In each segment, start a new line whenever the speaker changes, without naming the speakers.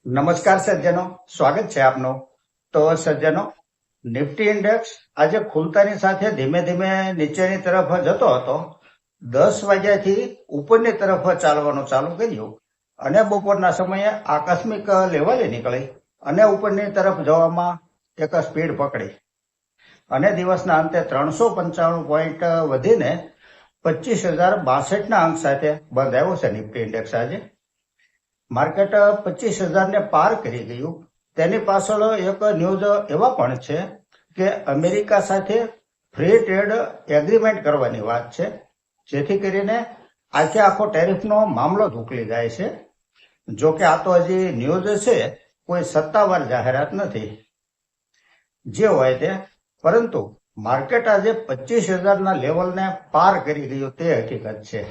નમસ્કાર સજ્જનો, સ્વાગત છે આપનું. તો સજ્જનો, નિફ્ટી ઇન્ડેક્સ આજે ખુલતાની સાથે ધીમે ધીમે નીચેની તરફ જતો હતો. 10 વાગ્યાથી ઉપરની તરફ ચાલવાનું ચાલુ કર્યું અને બપોરના સમયે આકસ્મિક લેવલે નીકળી અને ઉપરની તરફ જવામાં એક સ્પીડ પકડી અને દિવસના અંતે 395 પોઈન્ટ વધીને 25,062 અંક સાથે બંધાયો છે નિફ્ટી ઇન્ડેક્સ. આજે માર્કેટ 25,000 ને પાર કરી ગયું. તેની પાછળ એક ન્યૂઝ એવા પણ છે કે અમેરિકા સાથે ફ્રી ટ્રેડ એગ્રીમેન્ટ કરવાની વાત છે, જેથી કરીને આખો ટેરિફનો મામલો જ ઉકલી જાય છે. જો કે આ તો હજી ન્યૂઝ છે, કોઈ સત્તાવાર જાહેરાત નથી. જે હોય તે, પરંતુ માર્કેટ આજે 25,000 લેવલને પાર કરી ગયું તે હકીકત છે.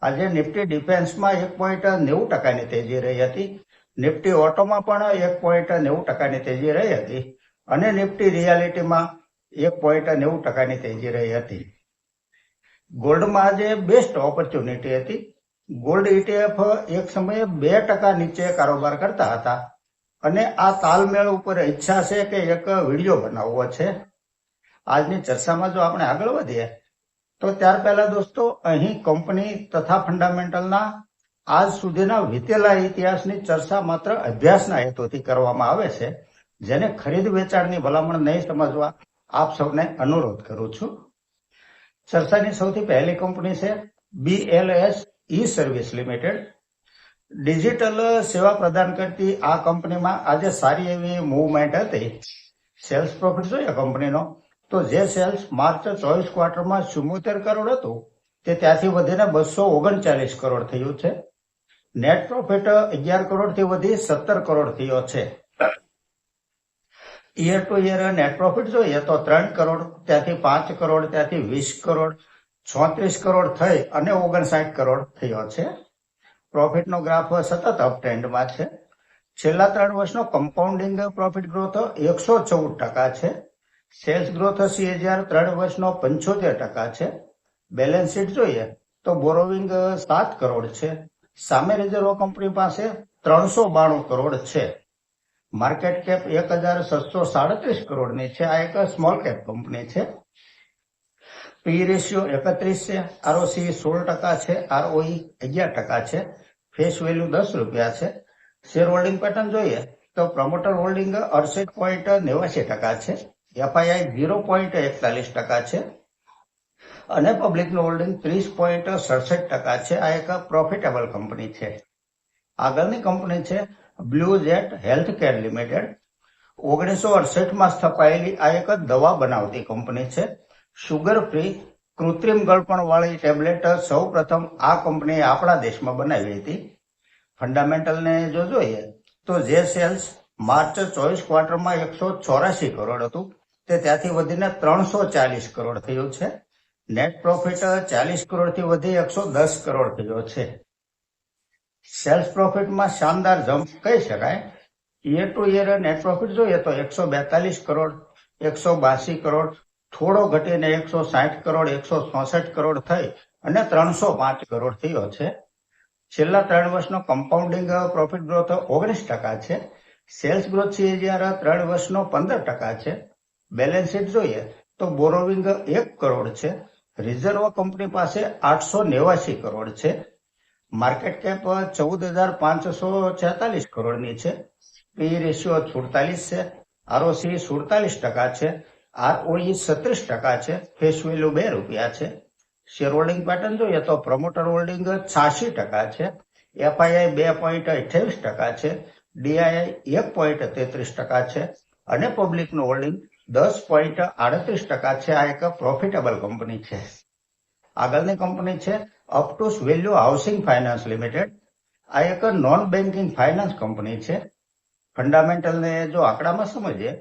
આજે નિફ્ટી ડિફેન્સમાં 1.90% તેજી રહી હતી. નિફ્ટી ઓટોમાં પણ 1.90% તેજી રહી હતી અને નિફ્ટી રિયાલિટીમાં 1.90% તેજી રહી હતી. ગોલ્ડમાં આજે બેસ્ટ ઓપોર્ચ્યુનિટી હતી. ગોલ્ડ ETF એક સમયે 2% નીચે કારોબાર કરતા હતા અને આ તાલમેળ ઉપર ઈચ્છા છે કે એક વિડીયો બનાવવો છે. આજની ચર્ચામાં જો આપણે આગળ વધીએ તો ત્યાર પહેલા દોસ્તો, અહીં કંપની તથા ફંડામેન્ટલના આજ સુધીના વીતેલા ઇતિહાસની ચર્ચા માત્ર અભ્યાસના હેતુથી કરવામાં આવે છે, જેને ખરીદ વેચાણની ભલામણ નહીં સમજવા આપ સૌને અનુરોધ કરું છું. ચર્ચાની સૌથી પહેલી કંપની છે BLS E-સર્વિસ લિમિટેડ. ડિજિટલ સેવા પ્રદાન કરતી આ કંપનીમાં આજે સારી એવી મૂવમેન્ટ હતી. સેલ્સ પ્રોફિટ જોઈએ કંપનીનો, તો જે સેલ્સ માર્ચ 24 ક્વાર્ટરમાં 74 કરોડ હતું તે ત્યાંથી વધીને 239 કરોડ થયું છે. નેટ પ્રોફિટ 11 કરોડથી વધી 17 કરોડ થયો છે. Year to year net profit જોઈએ તો 3 કરોડ, ત્યાંથી 5 કરોડ, ત્યાંથી 20 કરોડ, 36 કરોડ થઈ અને 59 કરોડ થયો છે. પ્રોફિટનો ગ્રાફ સતત અપટ્રેન્ડમાં છે. છેલ્લા 3 વર્ષનો કમ્પાઉન્ડિંગ પ્રોફિટ ગ્રોથ 114% છે. સેલ્સ ગ્રોથ CAGR 3 વર્ષનો 75% છે. બેલેન્સ શીટ જોઈએ તો બોરોવિંગ 7 કરોડ છે. સામે રિઝર્વ કંપની પાસે 392 કરોડ છે. માર્કેટ કેપ 1,637 કરોડની છે. આ એક સ્મોલ કેપ કંપની છે. પી રેશિયો 31 છે. ROC 16% છે. ROE 11% છે. ફેસ વેલ્યુ ₹10 છે. શેર હોલ્ડિંગ પેટર્ન જોઈએ તો પ્રમોટર હોલ્ડિંગ 68.89% છે. FII 0.41% છે અને પબ્લિકનું હોલ્ડિંગ 30.67% છે. આ એક પ્રોફિટેબલ કંપની છે. આગળની કંપની છે બ્લુ જેટ હેલ્થકેર લિમિટેડ. 1968માં સ્થપાયેલી આ એક દવા બનાવતી કંપની છે. શુગર ફ્રી કૃત્રિમ ગળપણ વાળી ટેબ્લેટ સૌ પ્રથમ આ કંપનીએ આપણા દેશમાં બનાવી હતી. ફંડામેન્ટલને જો જોઈએ તો જે સેલ્સ માર્ચ 24 ક્વાર્ટરમાં 184 કરોડ હતું તે ત્યાંથી વધીને 340 કરોડ થયું છે. નેટ પ્રોફિટ 40 કરોડથી વધી 110 કરોડ થયો છે. સેલ્સ પ્રોફિટમાં શાનદાર જમ્પ કહી શકાય. Year to year net profit જોઈએ તો 142 કરોડ, 182 કરોડ, થોડો ઘટીને 160 કરોડ, 166 કરોડ થઈ અને 305 કરોડ થયો છે. છેલ્લા 3 વર્ષનો કમ્પાઉન્ડિંગ પ્રોફિટ ગ્રોથ 19% છે. સેલ્સ ગ્રોથ CAGR 3 વર્ષનો 15% છે. બેલેન્સ શીટ જોઈએ તો બોરોવિંગ 1 કરોડ છે. રિઝર્વ કંપની પાસે 889 કરોડ છે. માર્કેટ કેપ 14,546 કરોડની છે. પી રેશિયો 47 છે. ROC 47% છે. ROE 36% છે. ફેસ વેલ્યુ ₹2 છે. શેર હોલ્ડિંગ પેટર્ન જોઈએ તો પ્રમોટર હોલ્ડિંગ 86% છે. FII 2.28% છે. DII 1.33% છે અને પબ્લિકનું હોલ્ડિંગ 10.38% છે. આ એક પ્રોફિટેબલ કંપની છે. આગળની કંપની છે અપટુસ વેલ્યુ હાઉસિંગ ફાઇનાન્સ લિમિટેડ. આ એક નોન બેન્કિંગ ફાઇનાન્સ કંપની છે. ફંડામેન્ટલને જો આંકડામાં સમજીએ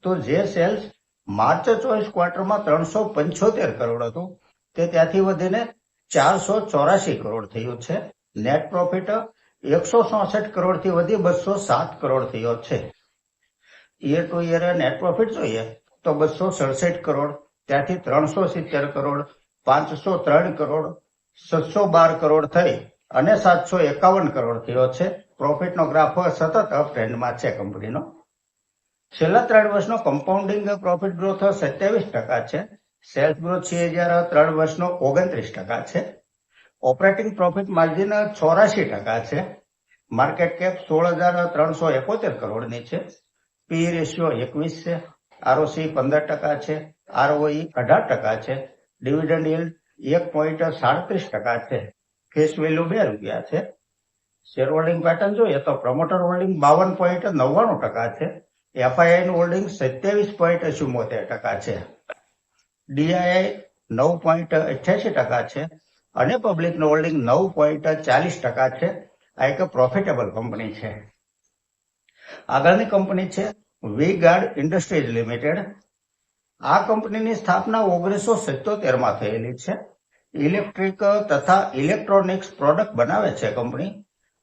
તો જે સેલ્સ માર્ચ 24 ક્વાર્ટરમાં 375 કરોડ હતું તે ત્યાંથી વધીને 484 કરોડ થયું છે. નેટ પ્રોફિટ 166 કરોડથી વધી 207 કરોડ થયો છે. Year to year net profit જોઈએ તો 267 કરોડ, ત્યાંથી 370 કરોડ, 503 કરોડ, 712 કરોડ થઈ અને 751 કરોડ થયો છે. પ્રોફિટનો ગ્રાફ સતત અપ ટ્રેન્ડમાં છે કંપનીનો. છેલ્લા 3 વર્ષનો કમ્પાઉન્ડિંગ પ્રોફિટ ગ્રોથ 27% છે. સેલ્સ ગ્રોથ છે જ્યારે 3 વર્ષનો 29% છે. ઓપરેટિંગ પ્રોફિટ માર્જિન 84% છે. માર્કેટ કેપ 16,371 કરોડની છે. પી રેશિયો 21 છે. આરઓસી 15% છે. આરઓઈ 18% છે. ડિવિડન્ડ yield 1.37% છે. ફેસ વેલ્યુ ₹2 છે. શેર હોલ્ડિંગ પેટર્ન જોઈએ તો પ્રમોટર હોલ્ડિંગ 52.99% છે. એફઆઈઆઈ નું હોલ્ડિંગ 27.74% છે. ડીઆઈઆઈ 9.88% છે અને પબ્લિક નું હોલ્ડિંગ 9.40% છે. આ એક પ્રોફિટેબલ કંપની છે. આગળની કંપની છે વી ગાર્ડ ઇન્ડસ્ટ્રીઝ લિમિટેડ. આ કંપનીની સ્થાપના 1977માં થયેલી છે. ઇલેક્ટ્રિક તથા ઇલેક્ટ્રોનિક્સ પ્રોડક્ટ બનાવે છે કંપની.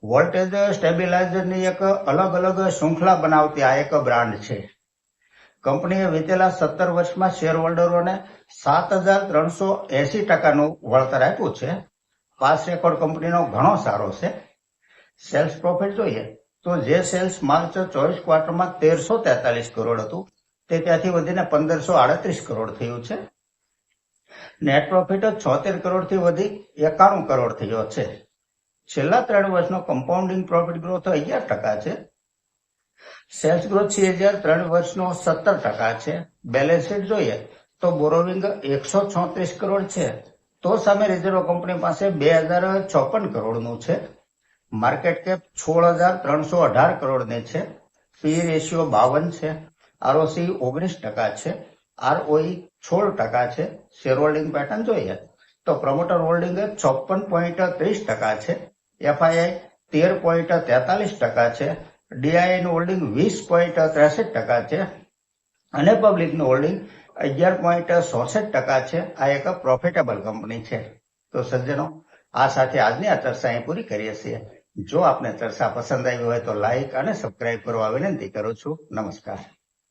વોલ્ટેજ સ્ટેબિલાઇઝરની એક અલગ શૃંખલા બનાવતી આ એક બ્રાન્ડ છે. કંપનીએ વીતેલા 17 વર્ષમાં શેર હોલ્ડરોને 7,380%નું વળતર આપ્યું છે. પાસ રેકોર્ડ કંપનીનો ઘણો સારો છે. સેલ્સ પ્રોફિટ જોઈએ તો જે સેલ્સ માર્ચ 24 ક્વાર્ટરમાં 1,343 કરોડ હતું તે ત્યાંથી વધીને 1,538 કરોડ થયું છે. નેટ પ્રોફિટ 76 કરોડથી વધી 91 કરોડ થયો છે. છેલ્લા 3 વર્ષનો કમ્પાઉન્ડિંગ પ્રોફિટ ગ્રોથ 11% છે. સેલ્સ ગ્રોથ છે જ્યારે 3 વર્ષનો 17% છે. બેલેન્સ શીટ જોઈએ તો બોરોવિંગ 136 કરોડ છે તો સામે રિઝર્વ કંપની પાસે 2,056 કરોડનું છે. માર્કેટ કેપ 16,318 કરોડની છે. પી રેશિયો 52 છે. આરઓસી 19% છે. આરઓઈ 16% છે. શેર હોલ્ડિંગ પેટર્ન જોઈએ તો પ્રમોટર હોલ્ડિંગ 56.30% છે. એફઆઈઆઈ 13.43% છે. ડીઆઈઆઈ નું હોલ્ડિંગ 20.63% છે અને પબ્લિકનું હોલ્ડિંગ 11.66% છે. આ એક પ્રોફિટેબલ કંપની છે. તો સજ્જનો, આ સાથે આજની આ ચર્ચા અહીં પૂરી કરીએ છીએ. જો આપને ચર્ચા પસંદ આવી હોય તો લાઇક અને સબસ્ક્રાઇબ કરવા વિનંતી કરું છું. નમસ્કાર.